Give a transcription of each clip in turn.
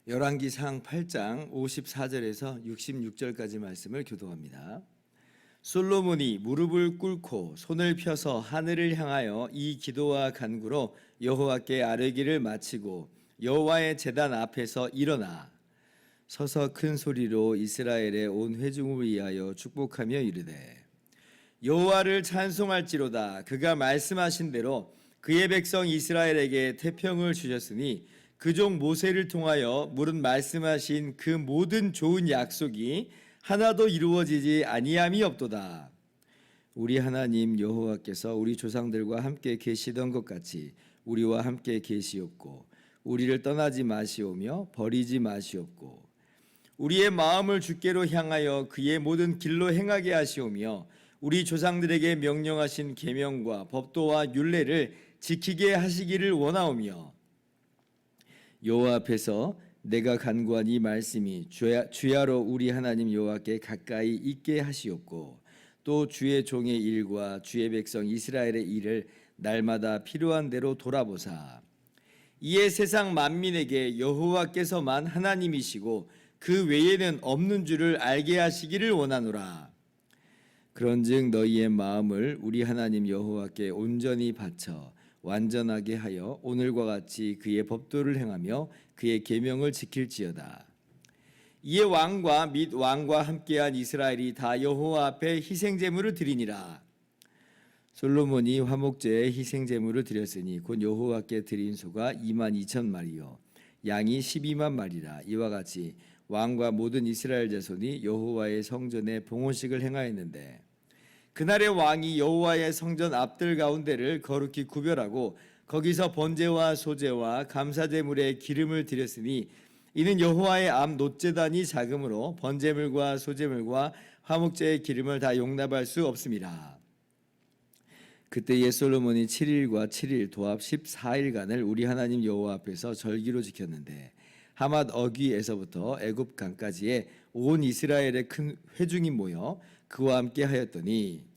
열왕기상 8장 54절에서 66절까지 말씀을 교독합니다. 솔로몬이 무릎을 꿇고 손을 펴서 하늘을 향하여 이 기도와 간구로 여호와께 아뢰기를 마치고 여호와의 제단 앞에서 일어나 서서 큰 소리로 이스라엘의 온 회중을 위하여 축복하며 이르되, 여호와를 찬송할지로다. 그가 말씀하신 대로 그의 백성 이스라엘에게 태평을 주셨으니 그 종 모세를 통하여 물은 말씀하신 그 모든 좋은 약속이 하나도 이루어지지 아니함이 없도다. 우리 하나님 여호와께서 우리 조상들과 함께 계시던 것 같이 우리와 함께 계시옵고 우리를 떠나지 마시오며 버리지 마시옵고 우리의 마음을 주께로 향하여 그의 모든 길로 행하게 하시오며 우리 조상들에게 명령하신 계명과 법도와 율례를 지키게 하시기를 원하오며 여호와 앞에서 내가 간구한 이 말씀이 주야로 우리 하나님 여호와께 가까이 있게 하시옵고 또 주의 종의 일과 주의 백성 이스라엘의 일을 날마다 필요한 대로 돌아보사 이에 세상 만민에게 여호와께서만 하나님이시고 그 외에는 없는 줄을 알게 하시기를 원하노라. 그런즉 너희의 마음을 우리 하나님 여호와께 온전히 바쳐 완전하게 하여 오늘과 같이 그의 법도를 행하며 그의 계명을 지킬지어다. 이에 왕과 및 왕과 함께한 이스라엘이 다 여호와 앞에 희생제물을 드리니라. 솔로몬이 화목제에 희생제물을 드렸으니 곧 여호와께 드린 소가 22,000마리요 양이 12만 마리라. 이와 같이 왕과 모든 이스라엘 자손이 여호와의 성전에 봉헌식을 행하였는데 그날의 왕이 여호와의 성전 앞들 가운데를 거룩히 구별하고 거기서 번제와 소제와 감사제물에 기름을 드렸으니 이는 여호와의 앞 놋제단이 작으므로 번제물과 소제물과 화목제의 기름을 다 용납할 수 없습니다. 그때에 솔로몬이 7일과 7일 도합 14일간을 우리 하나님 여호와 앞에서 절기로 지켰는데 하맛 어귀에서부터 애굽 강까지의 온 이스라엘의 큰 회중이 모여 그와 함께 하였더니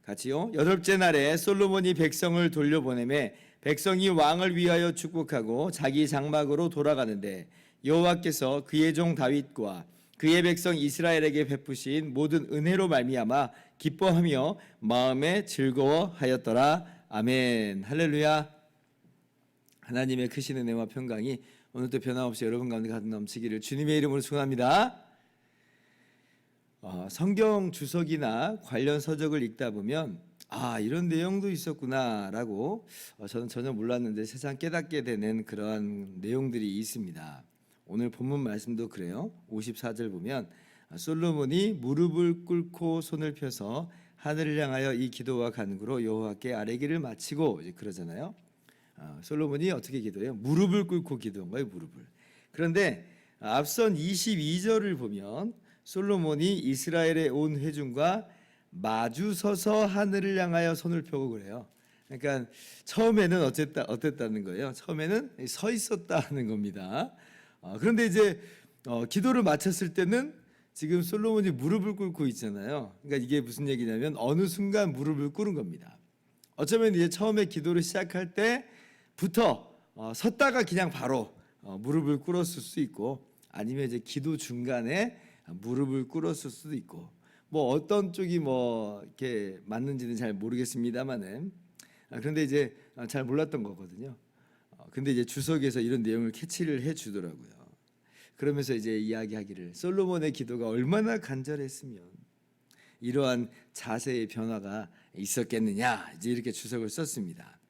같이요. 여덟째 날에 솔로몬이 백성을 돌려보내매 백성이 왕을 위하여 축복하고 자기 장막으로 돌아가는데 여호와께서 그의 종 다윗과 그의 백성 이스라엘에게 베푸신 모든 은혜로 말미암아 기뻐하며 마음에 즐거워하였더라. 아멘. 할렐루야. 하나님의 크신 은혜와 평강이 오늘도 변함없이 여러분 가운데 가득 넘치기를 주님의 이름으로 축원합니다. 성경 주석이나 관련 서적을 읽다 보면 이런 내용도 있었구나라고 저는 전혀 몰랐는데 세상 깨닫게 되는 그러한 내용들이 있습니다. 오늘 본문 말씀도 그래요. 54절 보면 솔로몬이 무릎을 꿇고 손을 펴서 하늘을 향하여 이 기도와 간구로 여호와께 아뢰기를 마치고 이제 그러잖아요. 솔로몬이 어떻게 기도해요? 무릎을 꿇고 기도한 거예요. 무릎을. 그런데 앞선 22절을 보면 솔로몬이 이스라엘의 온 회중과 마주 서서 하늘을 향하여 손을 펴고 그래요. 그러니까 처음에는 어땠다는 거예요? 처음에는 서 있었다는 겁니다. 그런데 이제 기도를 마쳤을 때는 지금 솔로몬이 무릎을 꿇고 있잖아요. 그러니까 이게 무슨 얘기냐면 어느 순간 무릎을 꿇은 겁니다. 어쩌면 이제 처음에 기도를 시작할 때부터 섰다가 그냥 바로 무릎을 꿇었을 수 있고 아니면 이제 기도 중간에 무릎을 꿇었을 수도 있고 뭐 어떤 쪽이 뭐 이렇게 맞는지는 잘 모르겠습니다만은 그런데 이제 잘 몰랐던 거거든요. 근데 이제 주석에서 이런 내용을 캐치를 해 주더라고요. 그러면서 이제 이야기하기를 솔로몬의 기도가 얼마나 간절했으면 이러한 자세의 변화가 있었겠느냐 이제 이렇게 주석을 썼습니다.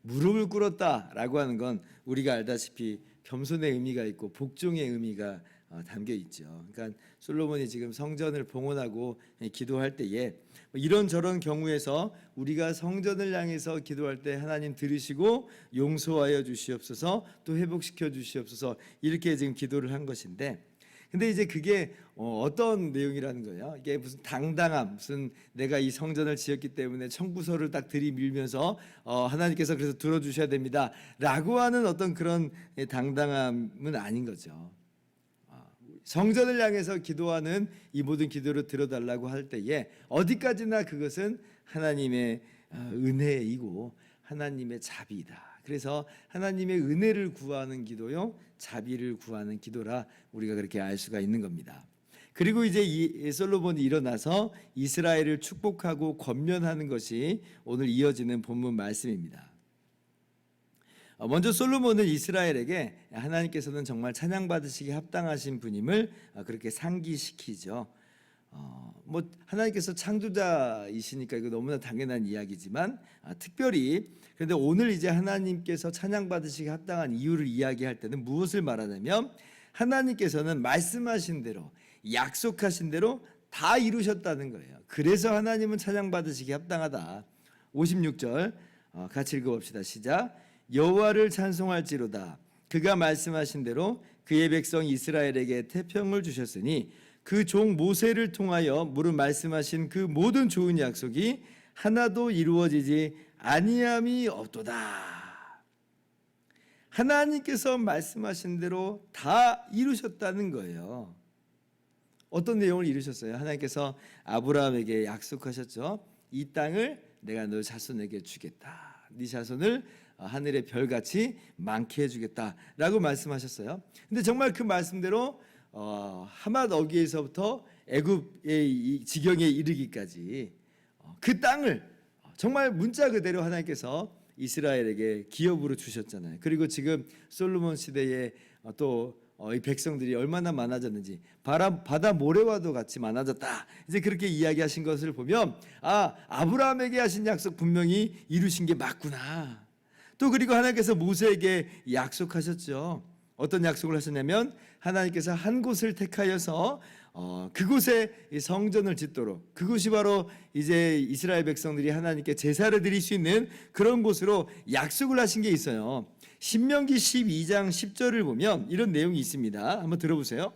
무릎을 꿇었다라고 하는 건 우리가 알다시피 겸손의 의미가 있고 복종의 의미가 담겨 있죠. 그러니까 솔로몬이 지금 성전을 봉헌하고 기도할 때에 이런저런 경우에서 우리가 성전을 향해서 기도할 때 하나님 들으시고 용서하여 주시옵소서 또 회복시켜 주시옵소서 이렇게 지금 기도를 한 것인데 근데 이제 그게 어떤 내용이라는 거예요? 이게 무슨 당당함, 무슨 내가 이 성전을 지었기 때문에 청구서를 딱 들이밀면서 하나님께서 그래서 들어주셔야 됩니다라고 하는 어떤 그런 당당함은 아닌 거죠. 성전을 향해서 기도하는 이 모든 기도를 들어달라고 할 때에 어디까지나 그것은 하나님의 은혜이고 하나님의 자비이다. 그래서 하나님의 은혜를 구하는 기도요, 자비를 구하는 기도라 우리가 그렇게 알 수가 있는 겁니다. 그리고 이제 이 솔로몬이 일어나서 이스라엘을 축복하고 권면하는 것이 오늘 이어지는 본문 말씀입니다. 먼저 솔로몬은 이스라엘에게 하나님께서는 정말 찬양받으시기 합당하신 분임을 그렇게 상기시키죠. 뭐 하나님께서 창조자이시니까 이거 너무나 당연한 이야기지만 특별히 그런데 오늘 이제 하나님께서 찬양받으시기 합당한 이유를 이야기할 때는 무엇을 말하냐면 하나님께서는 말씀하신 대로 약속하신 대로 다 이루셨다는 거예요. 그래서 하나님은 찬양받으시기 합당하다. 56절 같이 읽어봅시다. 시작. 여호와를 찬송할지로다. 그가 말씀하신 대로 그의 백성 이스라엘에게 태평을 주셨으니 그 종 모세를 통하여 무릇 말씀하신 그 모든 좋은 약속이 하나도 이루어지지 아니함이 없도다. 하나님께서 말씀하신 대로 다 이루셨다는 거예요. 어떤 내용을 이루셨어요? 하나님께서 아브라함에게 약속하셨죠. 이 땅을 내가 너 자손에게 주겠다. 네 자손을 하늘의 별같이 많게 해주겠다라고 말씀하셨어요. 근데 정말 그 말씀대로 하맛 어귀에서부터 애굽의 지경에 이르기까지 그 땅을 정말 문자 그대로 하나님께서 이스라엘에게 기업으로 주셨잖아요. 그리고 지금 솔로몬 시대에 또 이 백성들이 얼마나 많아졌는지 바다 모래와도 같이 많아졌다. 이제 그렇게 이야기하신 것을 보면 아브라함에게 하신 약속 분명히 이루신 게 맞구나. 또 그리고 하나님께서 모세에게 약속하셨죠. 어떤 약속을 하셨냐면 하나님께서 한 곳을 택하여서 그곳에 성전을 짓도록, 그곳이 바로 이제 이스라엘 백성들이 하나님께 제사를 드릴 수 있는 그런 곳으로 약속을 하신 게 있어요. 신명기 12장 10절을 보면 이런 내용이 있습니다. 한번 들어보세요.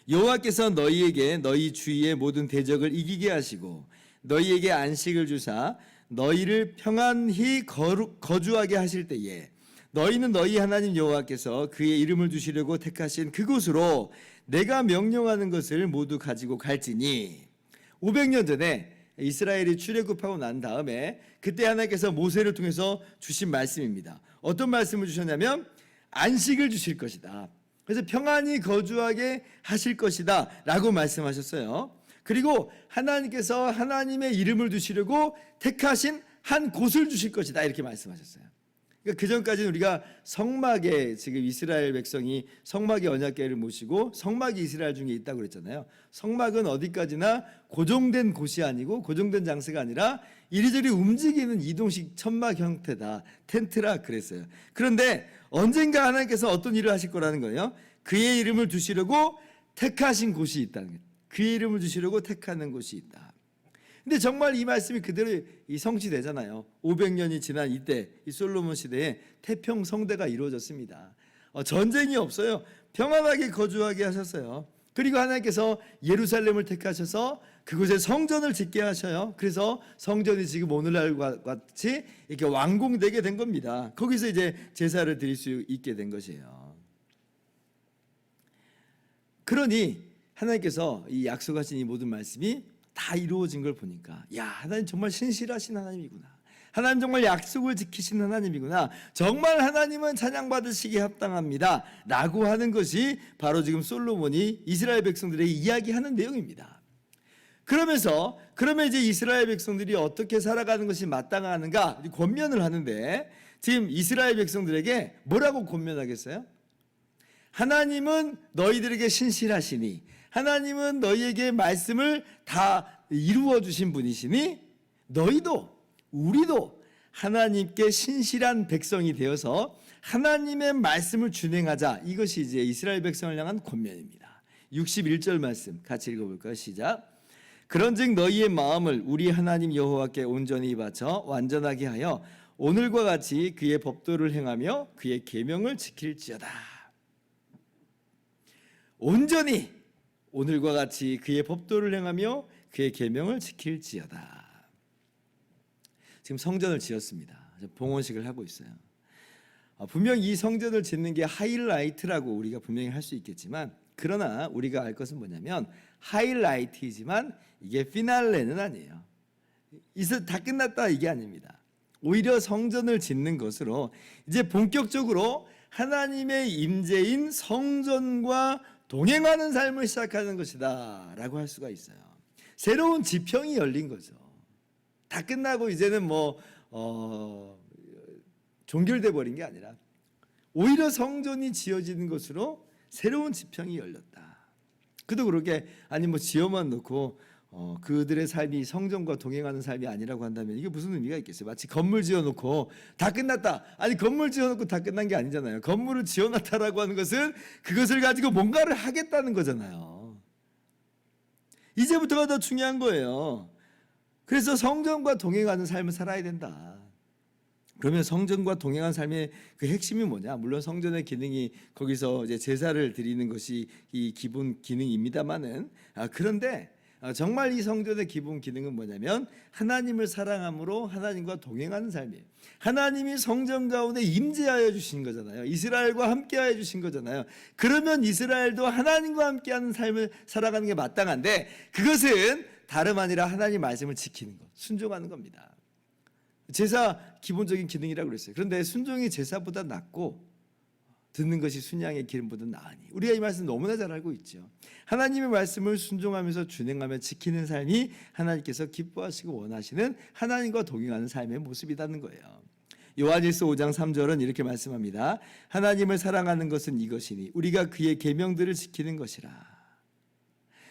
여호와께서 너희에게 너희 주위의 모든 대적을 이기게 하시고 너희에게 안식을 주사 너희를 평안히 거주하게 하실 때에 너희는 너희 하나님 여호와께서 그의 이름을 두시려고 택하신 그곳으로 내가 명령하는 것을 모두 가지고 갈지니. 500년 전에 이스라엘이 출애굽하고 난 다음에 그때 하나님께서 모세를 통해서 주신 말씀입니다. 어떤 말씀을 주셨냐면 안식을 주실 것이다. 그래서 평안히 거주하게 하실 것이다 라고 말씀하셨어요. 그리고 하나님께서 하나님의 이름을 두시려고 택하신 한 곳을 주실 것이다 이렇게 말씀하셨어요. 그러니까 그 전까지는 우리가 성막에 지금 이스라엘 백성이 성막의 언약궤를 모시고 성막이 이스라엘 중에 있다고 그랬잖아요. 성막은 어디까지나 고정된 곳이 아니고 고정된 장소가 아니라 이리저리 움직이는 이동식 천막 형태다. 텐트라 그랬어요. 그런데 언젠가 하나님께서 어떤 일을 하실 거라는 거예요. 그의 이름을 두시려고 택하신 곳이 있다는 거예요. 그의 이름을 두시려고 택하는 곳이 있다. 근데 정말 이 말씀이 그대로 이 성취되잖아요. 500년이 지난 이때 이 솔로몬 시대에 태평 성대가 이루어졌습니다. 전쟁이 없어요. 평안하게 거주하게 하셨어요. 그리고 하나님께서 예루살렘을 택하셔서 그곳에 성전을 짓게 하셔요. 그래서 성전이 지금 오늘날과 같이 이렇게 완공되게 된 겁니다. 거기서 이제 제사를 드릴 수 있게 된 것이에요. 그러니 하나님께서 이 약속하신 이 모든 말씀이 다 이루어진 걸 보니까 하나님 정말 신실하신 하나님이구나. 하나님 정말 약속을 지키신 하나님이구나. 정말 하나님은 찬양받으시기 합당합니다 라고 하는 것이 바로 지금 솔로몬이 이스라엘 백성들에게 이야기하는 내용입니다. 그러면 이제 이스라엘 백성들이 어떻게 살아가는 것이 마땅한가 권면을 하는데 지금 이스라엘 백성들에게 뭐라고 권면하겠어요? 하나님은 너희들에게 신실하시니 하나님은 너희에게 말씀을 다 이루어 주신 분이시니 너희도 우리도 하나님께 신실한 백성이 되어서 하나님의 말씀을 준행하자. 이것이 이제 이스라엘 백성을 향한 권면입니다. 61절 말씀 같이 읽어볼까요? 시작. 그런즉 너희의 마음을 우리 하나님 여호와께 온전히 바쳐 완전하게 하여 오늘과 같이 그의 법도를 행하며 그의 계명을 지킬지어다. 온전히 오늘과 같이 그의 법도를 행하며 그의 계명을 지킬지어다. 지금 성전을 지었습니다. 봉헌식을 하고 있어요. 분명 이 성전을 짓는 게 하이라이트라고 우리가 분명히 할 수 있겠지만, 그러나 우리가 알 것은 뭐냐면 하이라이트이지만 이게 피날레는 아니에요. 이제 다 끝났다 이게 아닙니다. 오히려 성전을 짓는 것으로 이제 본격적으로 하나님의 임재인 성전과 동행하는 삶을 시작하는 것이다 라고 할 수가 있어요. 새로운 지평이 열린 거죠. 다 끝나고 이제는 종결돼 버린 게 아니라 오히려 성전이 지어지는 것으로 새로운 지평이 열렸다. 그도 그렇게 지어만 놓고 그들의 삶이 성전과 동행하는 삶이 아니라고 한다면 이게 무슨 의미가 있겠어요? 마치 건물 지어놓고 다 끝났다. 건물 지어놓고 다 끝난 게 아니잖아요. 건물을 지어놨다라고 하는 것은 그것을 가지고 뭔가를 하겠다는 거잖아요. 이제부터가 더 중요한 거예요. 그래서 성전과 동행하는 삶을 살아야 된다. 그러면 성전과 동행한 삶의 그 핵심이 뭐냐? 물론 성전의 기능이 거기서 이제 제사를 드리는 것이 이 기본 기능입니다만은, 그런데 정말 이 성전의 기본 기능은 뭐냐면 하나님을 사랑함으로 하나님과 동행하는 삶이에요. 하나님이 성전 가운데 임재하여 주신 거잖아요. 이스라엘과 함께하여 주신 거잖아요. 그러면 이스라엘도 하나님과 함께하는 삶을 살아가는 게 마땅한데, 그것은 다름 아니라 하나님 말씀을 지키는 것, 순종하는 겁니다. 제사 기본적인 기능이라고 그랬어요. 그런데 순종이 제사보다 낫고 듣는 것이 순양의 기름보다 나으니, 우리가 이 말씀 너무나 잘 알고 있죠. 하나님의 말씀을 순종하면서 준행하며 지키는 삶이 하나님께서 기뻐하시고 원하시는 하나님과 동행하는 삶의 모습이라는 거예요. 요한일서 5장 3절은 이렇게 말씀합니다. 하나님을 사랑하는 것은 이것이니 우리가 그의 계명들을 지키는 것이라.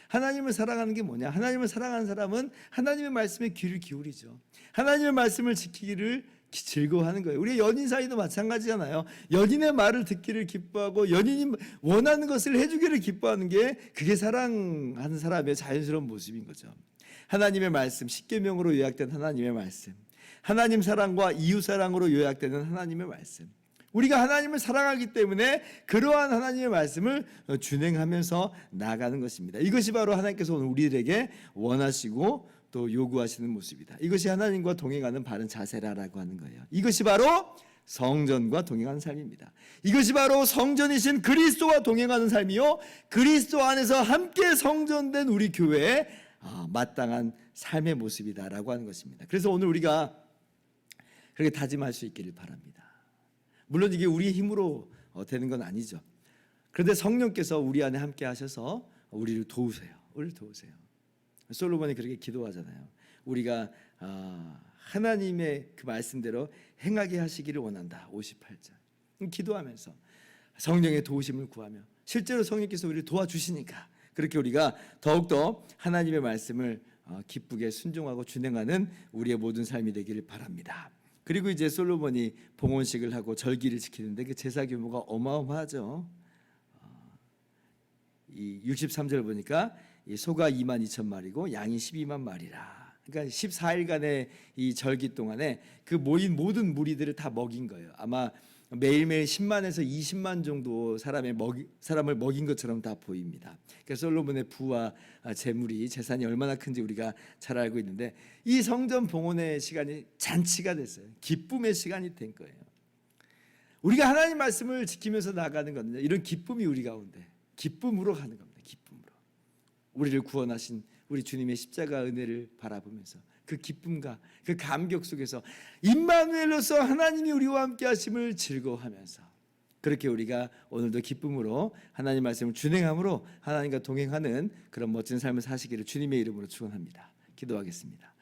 하나님을 사랑하는 게 뭐냐? 하나님을 사랑하는 사람은 하나님의 말씀에 귀를 기울이죠. 하나님의 말씀을 지키기를 즐거워하는 거예요. 우리 연인 사이도 마찬가지잖아요. 연인의 말을 듣기를 기뻐하고 연인이 원하는 것을 해주기를 기뻐하는 게 그게 사랑하는 사람의 자연스러운 모습인 거죠. 하나님의 말씀, 십계명으로 요약된 하나님의 말씀, 하나님 사랑과 이웃 사랑으로 요약되는 하나님의 말씀, 우리가 하나님을 사랑하기 때문에 그러한 하나님의 말씀을 준행하면서 나아가는 것입니다. 이것이 바로 하나님께서 오늘 우리들에게 원하시고 또 요구하시는 모습이다. 이것이 하나님과 동행하는 바른 자세라고 하는 거예요. 이것이 바로 성전과 동행하는 삶입니다. 이것이 바로 성전이신 그리스도와 동행하는 삶이요, 그리스도 안에서 함께 성전된 우리 교회의 마땅한 삶의 모습이다라고 하는 것입니다. 그래서 오늘 우리가 그렇게 다짐할 수 있기를 바랍니다. 물론 이게 우리의 힘으로 되는 건 아니죠. 그런데 성령께서 우리 안에 함께 하셔서 우리를 도우세요. 우리를 도우세요. 솔로몬이 그렇게 기도하잖아요. 우리가 하나님의 그 말씀대로 행하게 하시기를 원한다. 58절. 기도하면서 성령의 도우심을 구하며 실제로 성령께서 우리를 도와주시니까 그렇게 우리가 더욱더 하나님의 말씀을 기쁘게 순종하고 준행하는 우리의 모든 삶이 되기를 바랍니다. 그리고 이제 솔로몬이 봉헌식을 하고 절기를 지키는데 그 제사 규모가 어마어마하죠. 이 63절 보니까 이 소가 22,000마리고 양이 12만 마리라. 그러니까 14일간의 이 절기 동안에 그 모인 모든 무리들을 다 먹인 거예요. 아마 매일매일 10만에서 20만 정도 사람을 먹인 것처럼 다 보입니다. 그러니까 솔로몬의 부와 재물이, 재산이 얼마나 큰지 우리가 잘 알고 있는데, 이 성전 봉헌의 시간이 잔치가 됐어요. 기쁨의 시간이 된 거예요. 우리가 하나님 말씀을 지키면서 나아가는 거는요, 이런 기쁨이 우리 가운데 기쁨으로 가는 겁니다. 기쁨으로 우리를 구원하신 우리 주님의 십자가 은혜를 바라보면서 그 기쁨과 그 감격 속에서 임마누엘로서 하나님이 우리와 함께 하심을 즐거워하면서, 그렇게 우리가 오늘도 기쁨으로 하나님 말씀을 준행함으로 하나님과 동행하는 그런 멋진 삶을 사시기를 주님의 이름으로 축원합니다. 기도하겠습니다.